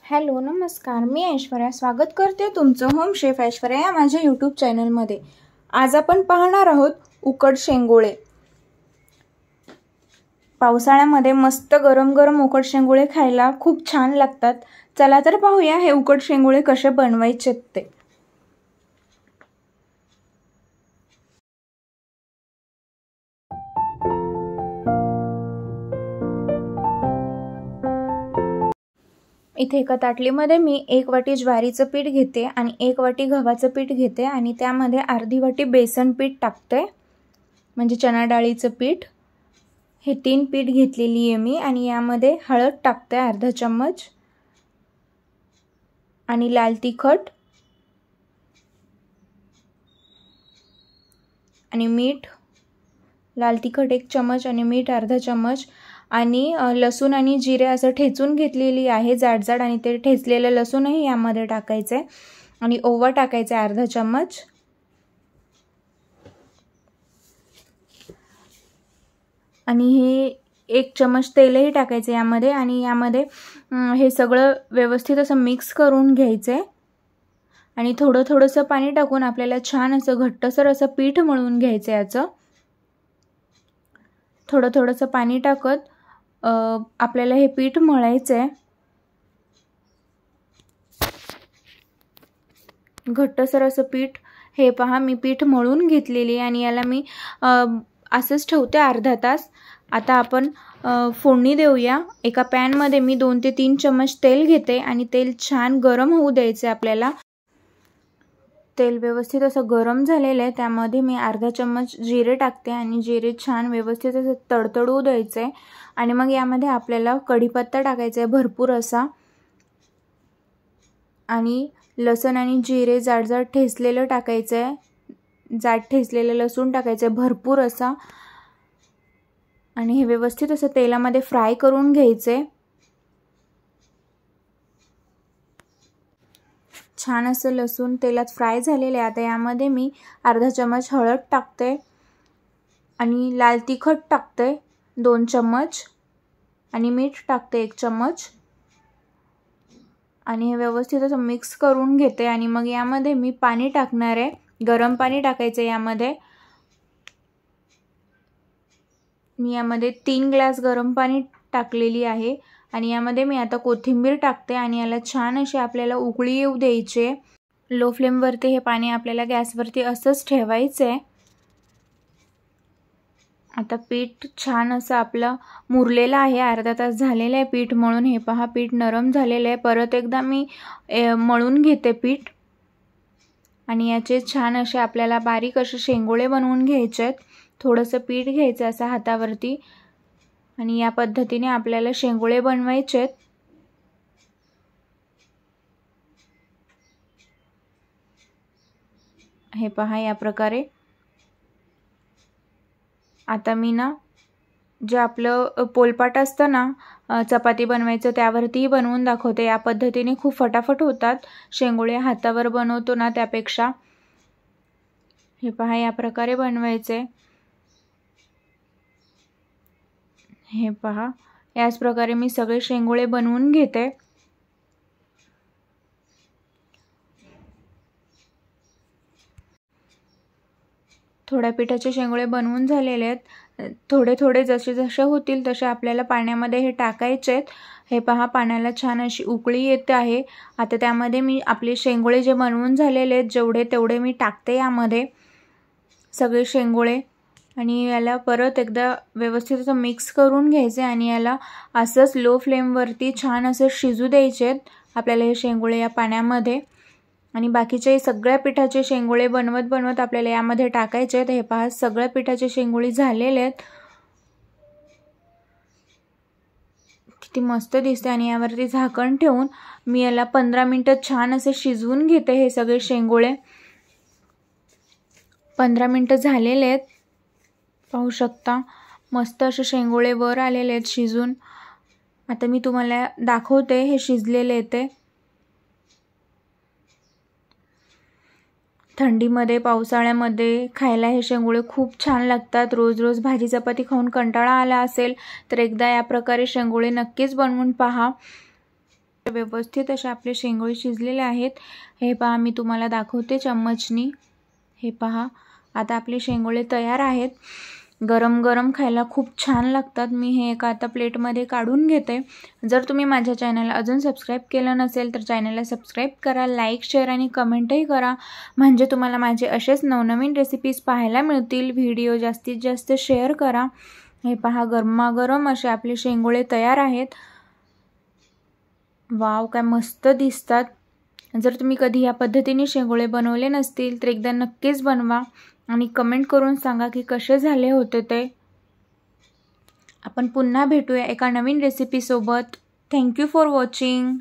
Hello नमस्कार, मी ऐश्वर्या स्वागत करते तुमचं होम शेफ ऐश्वर्या या माझ्या यूट्यूब चॅनलमध्ये। आज आपण पाहणार आहोत उकड शेंगोळे। पावसाळ्यामध्ये मस्त गरम गरम उकड शेंगोळे खायला खूप छान लागतात। चला तर पाहूया हे उकड शेंगोळे कसे बनवायचे ते। इथे एका ताटलीमध्ये मी 1 वाटी ज्वारीचं पीठ घेते आणि 1 वाटी गव्हाचं पीठ घेते आणि त्यामध्ये अर्धी वाटी बेसन पीठ टाकते, म्हणजे चणा डाळीचं पीठ। हे 3 पीठ घेतलेली आहे मी आणि यामध्ये हळद टाकते अर्धा चम्मच आणि लाल तिखट आणि मीठ। लाल तिखट 1 चम्मच आणि मीठ अर्धा चम्मच आणि लसूण आणि जिरे असं ठेचून घेतलेली आहे जाड जाड, आणि ते ठेचलेलं लसूणही यामध्ये टाकायचे आणि ओवा टाकायचा अर्धा चम्मच आणि हे 1 चम्मच तेलही टाकायचे यामध्ये आणि यामध्ये हे सगळं व्यवस्थित असं मिक्स करून घ्यायचे आणि थोडं थोडंसं पाणी टाकून आपल्याला छान असं घट्टसर असं पीठ मळून घ्यायचं। याचं थोडं थोडंसं पाणी टाकत आपल्याला हे पीठ मळायचं आहे। घट्टसर असं पीठ हे पहा मी पीठ मळून घेतलेली आणि याला मी असंच ठेवते अर्धा तास। आता आपण फोडणी देऊया। एका पॅन मध्ये मी 2 ते 3 चम्मच तेल घेते आणि तेल छान गरम होऊ द्यायचे आपल्याला। तेल व्यवस्थित असं गरम झालेलं आहे, त्यामध्ये मी अर्धा चम्मच जिरे टाकते आणि जिरे छान व्यवस्थित असं तडतडू द्यायचे आणि मग यामध्ये आपल्याला कढीपत्ता टाकायचा आहे भरपूर असा आणि लसूण आणि जिरे जाड जाड ठेचलेलं टाकायचं आहे। जाड ठेचलेलं लसूण टाकायचं आहे भरपूर असा आणि हे व्यवस्थित असं तेलामध्ये फ्राय करून घ्यायचे। छान असं लसूण तेलात फ्राय झालेले। आता यामध्ये मी अर्धा चम्मच हळद टाकते आणि लाल तिखट टाकते 2 चम्मच आणि मीठ टाकते 1 चम्मच आणि हे व्यवस्थित असं मिक्स करून घेते आणि मग यामध्ये मी पाणी टाकणार आहे। गरम पाणी टाकायचं यामध्ये। मी यामध्ये 3 ग्लास गरम पाणी टाकलेली आहे आणि यामध्ये मी आता कोथिंबीर टाकते आणि याला छान अशी आपल्याला उकळी येऊ द्यायची। लो फ्लेम वरती हे पाणी आपल्याला गॅसवरती असंच ठेवायचंय। आता पीठ छान असं आपलं मुरलेलं आहे, अर्धा तास झालेला आहे पीठ मळून। हे पहा पीठ नरम झालेलं आहे। परत एकदा मी मळून घेते पीठ आणि याचे छान असे आपल्याला बारीक असे शेंगोळे बनवून घ्यायचे आहेत। थोडंसं पीठ घ्यायचं असं हातावरती आणि या पद्धतीने आपल्याला शेंगोळे बनवायचे आहेत। हे पहा या प्रकारे। आता मी ना जे आपलं पोलपाट असतं ना चपाती बनवायचं त्यावरती बनवून दाखवते। या पद्धतीने खूप फटाफट होतात शेंगोळे, हातावर बनवतो ना त्यापेक्षा। हे पहा या प्रकारे बनवायचे। हे पहा याच प्रकारे मी सगळे शेंगोळे बनवून घेते। थोड्या पिठाचे शेंगोळे बनवून झालेले आहेत। थोडे थोडे जसे जसे होतील तसे आपल्याला पाण्यामध्ये हे टाकायचे आहेत। हे पहा पाण्याला छान अशी उकळी येते आहे। आता त्यामध्ये मी आपले शेंगोळे जे बनवून झालेले आहेत जेवढे तेवढे मी टाकते यामध्ये सगळे शेंगोळे आणि याला परत एकदा व्यवस्थित असं मिक्स करून घ्यायचे आणि याला असंच लो फ्लेम वरती छान असं शिजू द्यायचे आपल्याला हे शेंगोळे या पाण्यामध्ये। आणि बाकीचे सगळ्या पिठाचे शेंगोळे बनवत बनवत आपल्याला यामध्ये टाकायचे आहेत। हे पहा सगळ्या पिठाचे शेंगोळे झालेले आहेत। किती मस्त दिसते आणि यावरती झाकण ठेवून मी याला 15 मिनिटं छान असे शिजवून घेते हे सगळे शेंगोळे। 15 मिनिटं झालेले आहेत, पाहू शकता मस्त असे शेंगोळे वर आलेले आहेत शिजून। आता मी तुम्हाला दाखवते हे शिजलेले ते। थंडीमध्ये पावसाळ्यामध्ये खायला हे शेंगोळे खूप छान लागतात। रोज रोज भाजी चपाती खाऊन कंटाळा आला असेल तर एकदा या प्रकारे शेंगोळे नक्कीच बनवून पहा। व्यवस्थित असे आपले शेंगोळे शिजलेले आहेत। हे पहा मी तुम्हाला दाखवते चम्मचनी। हे पहा आता आपले शेंगोळे तयार आहेत। गरम गरम खायला खूप छान लागतात। मी हे एका आता प्लेटमध्ये काढून घेते। जर तुम्ही माझ्या चॅनलला अजून सबस्क्राईब केलं नसेल तर चॅनलला सबस्क्राईब करा, लाईक शेअर आणि कमेंटही करा, म्हणजे तुम्हाला माझे असेच नवनवीन रेसिपीज पाहायला मिळतील। व्हिडिओ जास्तीत जास्त शेअर करा। हे पहा गरमागरम असे आपले शेंगोळे तयार आहेत। वाव काय मस्त दिसतात। जर तुम्ही कधी या पद्धतीने शेंगोळे बनवले नसतील तर एकदा नक्कीच बनवा आणि कमेंट करून सांगा की कसे झाले होते ते। आपण पुन्हा भेटूया एका नवीन रेसिपी सोबत। Thank you for watching.